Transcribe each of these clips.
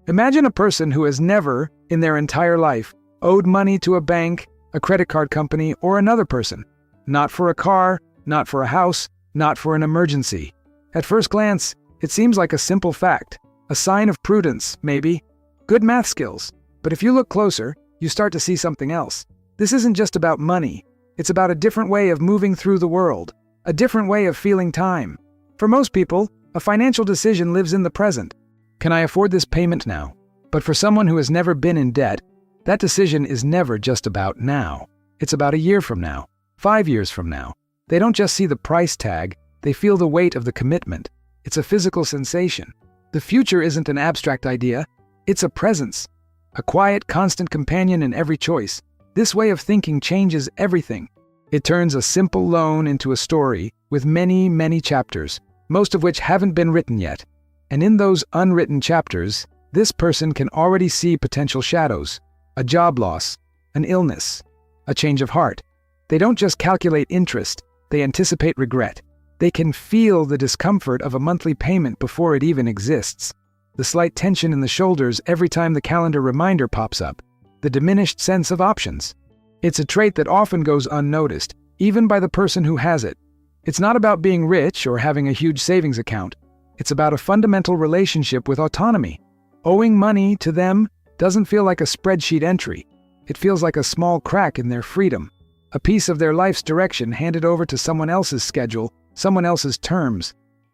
Imagine a person who has never, in their entire life, owed money to a bank, a credit card company, or another person. Not for a car, not for a house, not for an emergency. At first glance, it seems like a simple fact, a sign of prudence, maybe, good math skills. But if you look closer, you start to see something else. This isn't just about money. It's about a different way of moving through the world, a different way of feeling time. For most people, a financial decision lives in the present. Can I afford this payment now? But for someone who has never been in debt, that decision is never just about now. It's about a year from now, 5 years from now. They don't just see the price tag, they feel the weight of the commitment. It's a physical sensation. The future isn't an abstract idea, it's a presence. A quiet, constant companion in every choice. This way of thinking changes everything. It turns a simple loan into a story with many, many chapters, most of which haven't been written yet. And in those unwritten chapters, this person can already see potential shadows, a job loss, an illness, a change of heart. They don't just calculate interest, they anticipate regret. They can feel the discomfort of a monthly payment before it even exists. The slight tension in the shoulders every time the calendar reminder pops up. The diminished sense of options. It's a trait that often goes unnoticed, even by the person who has it. It's not about being rich or having a huge savings account. It's about a fundamental relationship with autonomy. Owing money to them doesn't feel like a spreadsheet entry. It feels like a small crack in their freedom, a piece of their life's direction handed over to someone else's schedule, someone else's terms.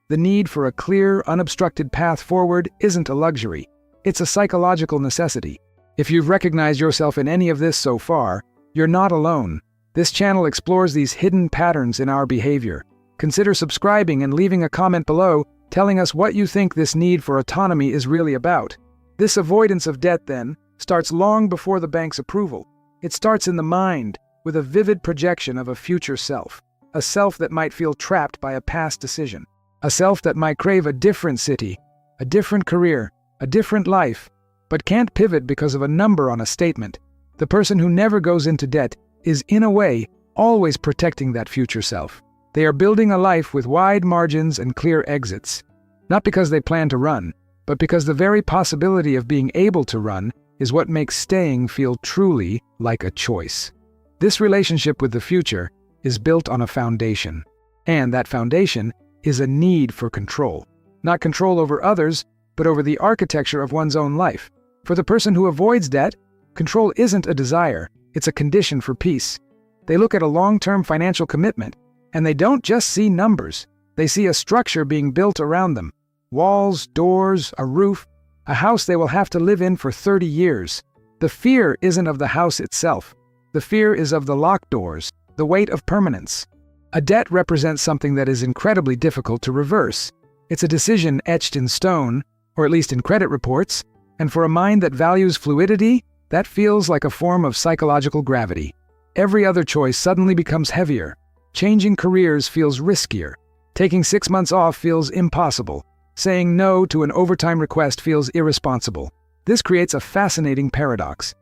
The need for a clear, unobstructed path forward isn't a luxury. It's a psychological necessity. If you've recognized yourself in any of this so far, you're not alone. This channel explores these hidden patterns in our behavior. Consider subscribing and leaving a comment below telling us what you think this need for autonomy is really about. This avoidance of debt, then, starts long before the bank's approval. It starts in the mind, with a vivid projection of a future self. A self that might feel trapped by a past decision. A self that might crave a different city, a different career, a different life, but can't pivot because of a number on a statement. The person who never goes into debt is, in a way, always protecting that future self. They are building a life with wide margins and clear exits. Not because they plan to run, but because the very possibility of being able to run is what makes staying feel truly like a choice. This relationship with the future is built on a foundation. And that foundation is a need for control. Not control over others, but over the architecture of one's own life. For the person who avoids debt, control isn't a desire, it's a condition for peace. They look at a long-term financial commitment, and they don't just see numbers. They see a structure being built around them. Walls, doors, a roof, a house they will have to live in for 30 years. The fear isn't of the house itself. The fear is of the locked doors, the weight of permanence. A debt represents something that is incredibly difficult to reverse. It's a decision etched in stone, or at least in credit reports, and for a mind that values fluidity, that feels like a form of psychological gravity. Every other choice suddenly becomes heavier. Changing careers feels riskier. Taking 6 months off feels impossible. Saying no to an overtime request feels irresponsible. This creates a fascinating paradox.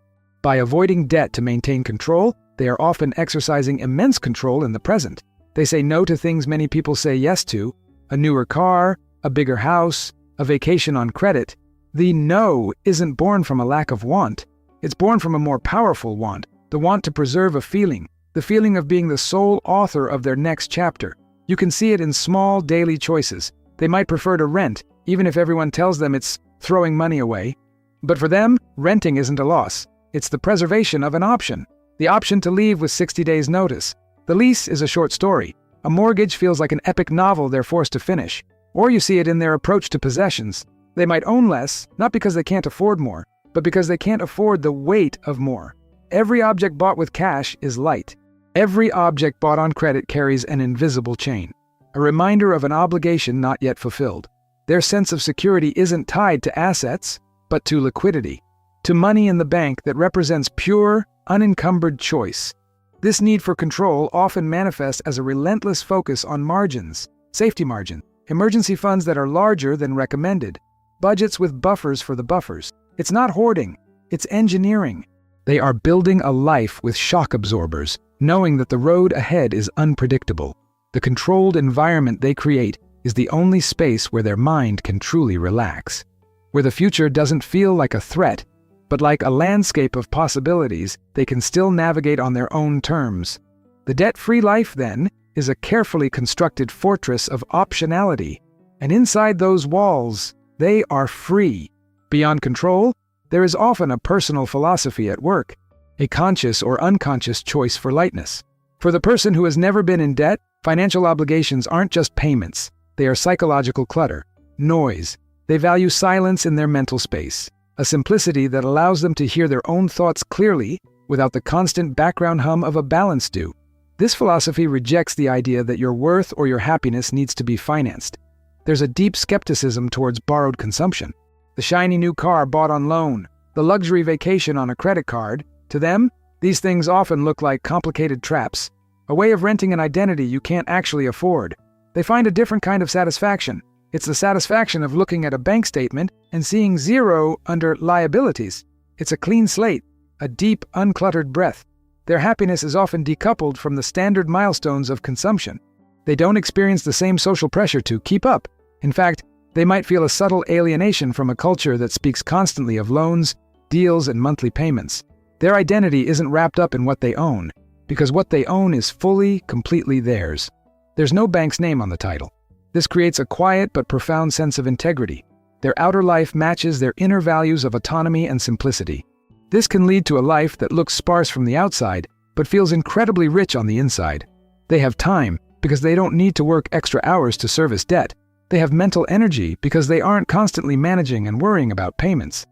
By avoiding debt to maintain control, they are often exercising immense control in the present. They say no to things many people say yes to, a newer car, a bigger house, a vacation on credit. The no isn't born from a lack of want. It's born from a more powerful want, the want to preserve a feeling, the feeling of being the sole author of their next chapter. You can see it in small daily choices. They might prefer to rent, even if everyone tells them it's throwing money away. But for them, renting isn't a loss. It's the preservation of an option. The option to leave with 60 days' notice. The lease is a short story. A mortgage feels like an epic novel they're forced to finish. Or you see it in their approach to possessions. They might own less, not because they can't afford more, but because they can't afford the weight of more. Every object bought with cash is light. Every object bought on credit carries an invisible chain, a reminder of an obligation not yet fulfilled. Their sense of security isn't tied to assets, but to liquidity, to money in the bank that represents pure, unencumbered choice. This need for control often manifests as a relentless focus on margins, safety margin, emergency funds that are larger than recommended, budgets with buffers for the buffers. It's not hoarding, it's engineering. They are building a life with shock absorbers, knowing that the road ahead is unpredictable. The controlled environment they create is the only space where their mind can truly relax. where the future doesn't feel like a threat, but like a landscape of possibilities they can still navigate on their own terms. The debt-free life, then, is a carefully constructed fortress of optionality, and inside those walls, they are free. Beyond control, there is often a personal philosophy at work, a conscious or unconscious choice for lightness. For the person who has never been in debt, financial obligations aren't just payments. They are psychological clutter, noise. They value silence in their mental space, a simplicity that allows them to hear their own thoughts clearly without the constant background hum of a balance due. This philosophy rejects the idea that your worth or your happiness needs to be financed. There's a deep skepticism towards borrowed consumption. The shiny new car bought on loan, the luxury vacation on a credit card, to them, these things often look like complicated traps, a way of renting an identity you can't actually afford. They find a different kind of satisfaction. It's the satisfaction of looking at a bank statement and seeing zero under liabilities. It's a clean slate, a deep, uncluttered breath. Their happiness is often decoupled from the standard milestones of consumption. They don't experience the same social pressure to keep up. In fact, they might feel a subtle alienation from a culture that speaks constantly of loans, deals, and monthly payments. Their identity isn't wrapped up in what they own, because what they own is fully, completely theirs. There's no bank's name on the title. This creates a quiet but profound sense of integrity. Their outer life matches their inner values of autonomy and simplicity. This can lead to a life that looks sparse from the outside, but feels incredibly rich on the inside. They have time because they don't need to work extra hours to service debt. They have mental energy because they aren't constantly managing and worrying about payments.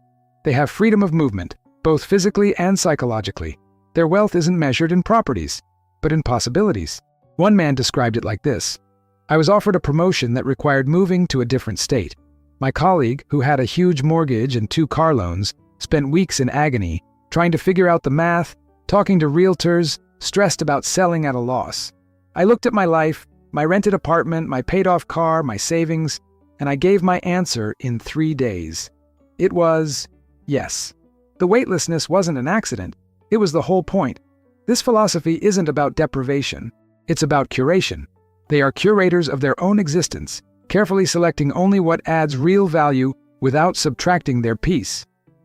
They have freedom of movement, both physically and psychologically. Their wealth isn't measured in properties, but in possibilities. One man described it like this: I was offered a promotion that required moving to a different state. My colleague, who had a huge mortgage and 2 car loans, spent weeks in agony, trying to figure out the math, talking to realtors, stressed about selling at a loss. I looked at my life, my rented apartment, my paid-off car, my savings, and I gave my answer in 3 days. It was yes. The weightlessness wasn't an accident. It was the whole point. This philosophy isn't about deprivation. It's about curation. They are curators of their own existence, carefully selecting only what adds real value without subtracting their peace.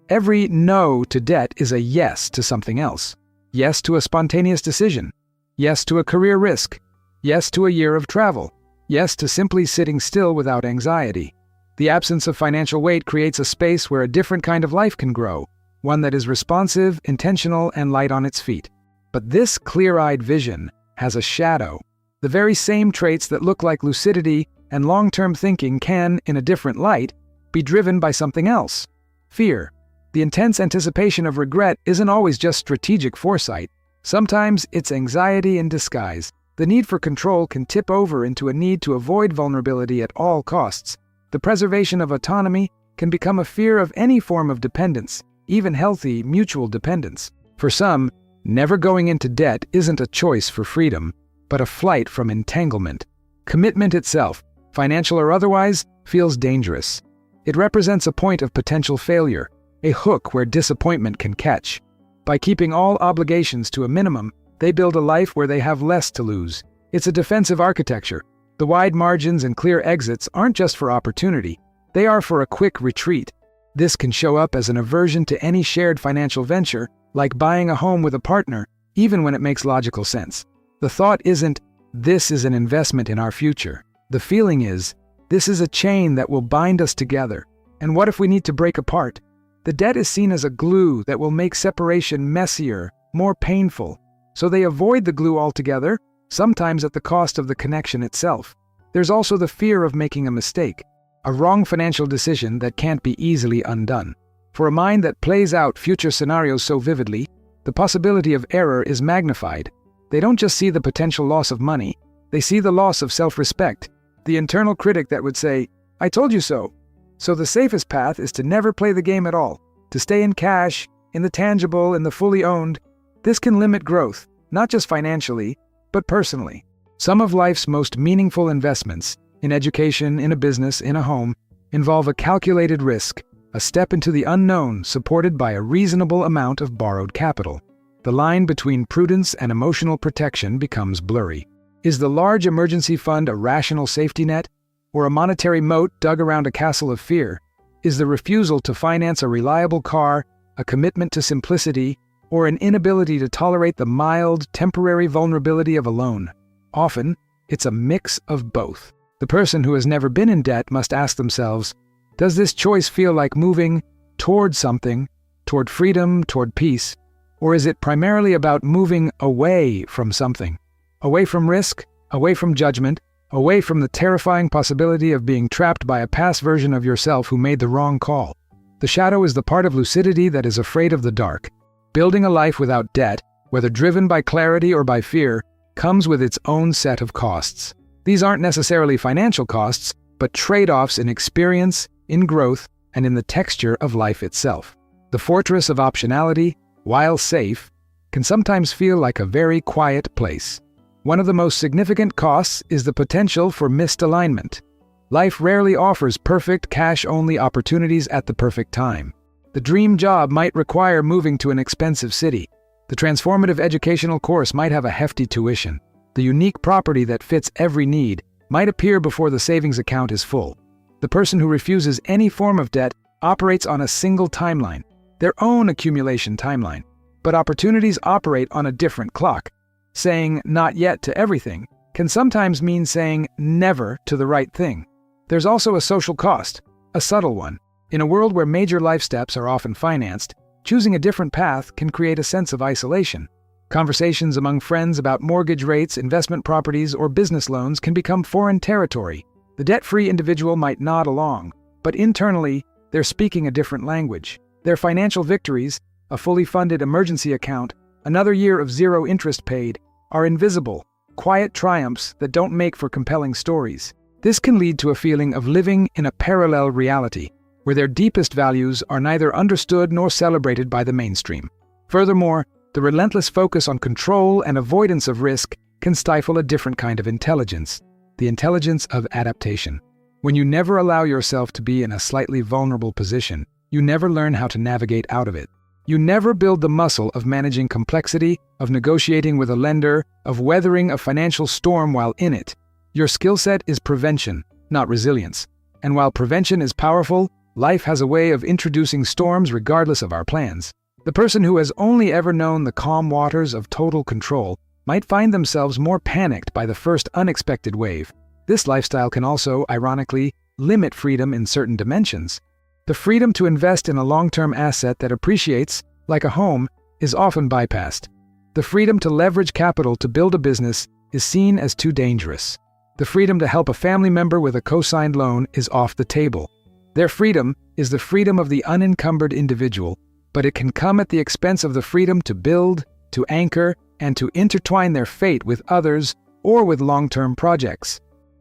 Every no to debt is a yes to something else. Yes to a spontaneous decision. Yes to a career risk. Yes to a year of travel. Yes to simply sitting still without anxiety. The absence of financial weight creates a space where a different kind of life can grow, one that is responsive, intentional, and light on its feet. But this clear-eyed vision has a shadow. The very same traits that look like lucidity and long-term thinking can, in a different light, be driven by something else: fear. The intense anticipation of regret isn't always just strategic foresight. Sometimes it's anxiety in disguise. The need for control can tip over into a need to avoid vulnerability at all costs. The preservation of autonomy can become a fear of any form of dependence, even healthy mutual dependence. For some, never going into debt isn't a choice for freedom, but a flight from entanglement. Commitment itself, financial or otherwise, feels dangerous. It represents a point of potential failure, a hook where disappointment can catch. By keeping all obligations to a minimum, they build a life where they have less to lose. It's a defensive architecture. The wide margins and clear exits aren't just for opportunity. They are for a quick retreat. This can show up as an aversion to any shared financial venture, like buying a home with a partner, even when it makes logical sense. The thought isn't, this is an investment in our future. The feeling is, this is a chain that will bind us together. And what if we need to break apart? The debt is seen as a glue that will make separation messier, more painful. So they avoid the glue altogether, sometimes at the cost of the connection itself. There's also the fear of making a mistake, a wrong financial decision that can't be easily undone. For a mind that plays out future scenarios so vividly, the possibility of error is magnified. They don't just see the potential loss of money, they see the loss of self-respect, the internal critic that would say, "I told you so." So the safest path is to never play the game at all, to stay in cash, in the tangible, in the fully owned. This can limit growth, not just financially, but personally. Some of life's most meaningful investments, in education, in a business, in a home, involve a calculated risk, a step into the unknown supported by a reasonable amount of borrowed capital. The line between prudence and emotional protection becomes blurry. Is the large emergency fund a rational safety net, or a monetary moat dug around a castle of fear? is the refusal to finance a reliable car, a commitment to simplicity, or an inability to tolerate the mild, temporary vulnerability of a loan. Often, it's a mix of both. The person who has never been in debt must ask themselves, does this choice feel like moving toward something, toward freedom, toward peace, or is it primarily about moving away from something? Away from risk, away from judgment, away from the terrifying possibility of being trapped by a past version of yourself who made the wrong call. The shadow is the part of lucidity that is afraid of the dark. Building a life without debt, whether driven by clarity or by fear, comes with its own set of costs. These aren't necessarily financial costs, but trade-offs in experience, in growth, and in the texture of life itself. The fortress of optionality, while safe, can sometimes feel like a very quiet place. One of the most significant costs is the potential for misalignment. Life rarely offers perfect cash-only opportunities at the perfect time. The dream job might require moving to an expensive city. The transformative educational course might have a hefty tuition. The unique property that fits every need might appear before the savings account is full. The person who refuses any form of debt operates on a single timeline, their own accumulation timeline. But opportunities operate on a different clock. Saying not yet to everything can sometimes mean saying never to the right thing. There's also a social cost, a subtle one. In a world where major life steps are often financed, choosing a different path can create a sense of isolation. Conversations among friends about mortgage rates, investment properties, or business loans can become foreign territory. The debt-free individual might nod along, but internally, they're speaking a different language. Their financial victories, a fully funded emergency account, another year of zero interest paid, are invisible, quiet triumphs that don't make for compelling stories. This can lead to a feeling of living in a parallel reality, where their deepest values are neither understood nor celebrated by the mainstream. Furthermore, the relentless focus on control and avoidance of risk can stifle a different kind of intelligence, the intelligence of adaptation. When you never allow yourself to be in a slightly vulnerable position, you never learn how to navigate out of it. You never build the muscle of managing complexity, of negotiating with a lender, of weathering a financial storm while in it. Your skill set is prevention, not resilience. And while prevention is powerful, life has a way of introducing storms regardless of our plans. The person who has only ever known the calm waters of total control might find themselves more panicked by the first unexpected wave. This lifestyle can also, ironically, limit freedom in certain dimensions. The freedom to invest in a long-term asset that appreciates, like a home, is often bypassed. The freedom to leverage capital to build a business is seen as too dangerous. The freedom to help a family member with a co-signed loan is off the table. Their freedom is the freedom of the unencumbered individual, but it can come at the expense of the freedom to build, to anchor, and to intertwine their fate with others or with long-term projects.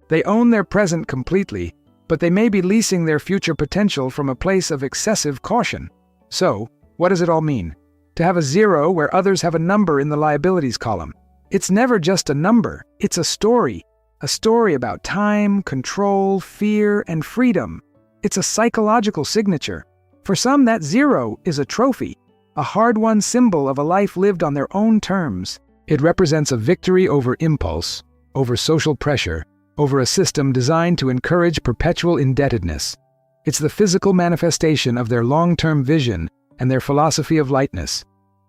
They own their present completely, but they may be leasing their future potential from a place of excessive caution. So, what does it all mean? To have a zero where others have a number in the liabilities column. It's never just a number, it's a story about time, control, fear, and freedom. It's a psychological signature. For some, that zero is a trophy, a hard-won symbol of a life lived on their own terms. It represents a victory over impulse, over social pressure, over a system designed to encourage perpetual indebtedness. It's the physical manifestation of their long-term vision and their philosophy of lightness.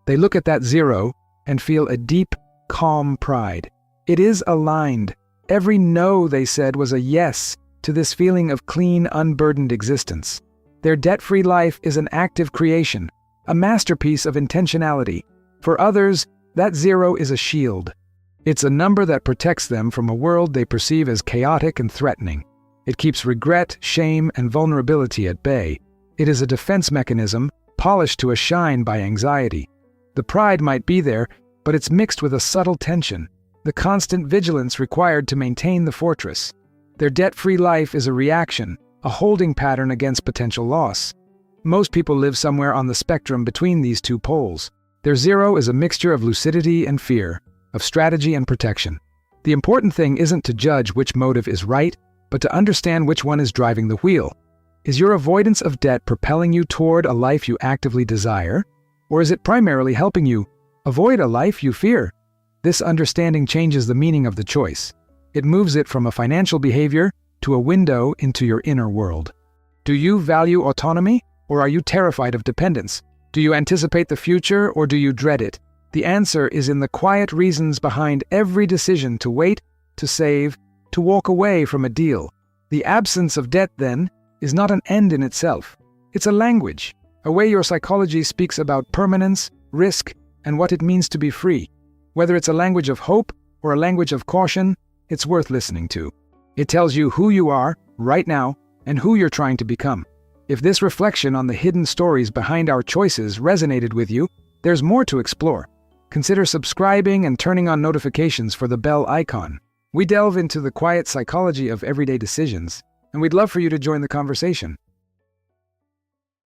They look at that zero and feel a deep, calm pride. It is aligned. Every no they said was a yes to this feeling of clean, unburdened existence. Their debt-free life is an active creation, a masterpiece of intentionality. For others, that zero is a shield. It's a number that protects them from a world they perceive as chaotic and threatening. It keeps regret, shame, and vulnerability at bay. It is a defense mechanism, polished to a shine by anxiety. The pride might be there, but it's mixed with a subtle tension, the constant vigilance required to maintain the fortress. Their debt-free life is a reaction, a holding pattern against potential loss. Most people live somewhere on the spectrum between these two poles. Their zero is a mixture of lucidity and fear, of strategy and protection. The important thing isn't to judge which motive is right, but to understand which one is driving the wheel. Is your avoidance of debt propelling you toward a life you actively desire? Or is it primarily helping you avoid a life you fear? This understanding changes the meaning of the choice. It moves it from a financial behavior to a window into your inner world. Do you value autonomy, or are you terrified of dependence? Do you anticipate the future, or do you dread it? The answer is in the quiet reasons behind every decision to wait, to save, to walk away from a deal. The absence of debt, then, is not an end in itself. It's a language, a way your psychology speaks about permanence, risk, and what it means to be free. Whether it's a language of hope or a language of caution, it's worth listening to. It tells you who you are, right now, and who you're trying to become. If this reflection on the hidden stories behind our choices resonated with you, there's more to explore. Consider subscribing and turning on notifications for the bell icon. We delve into the quiet psychology of everyday decisions, and we'd love for you to join the conversation.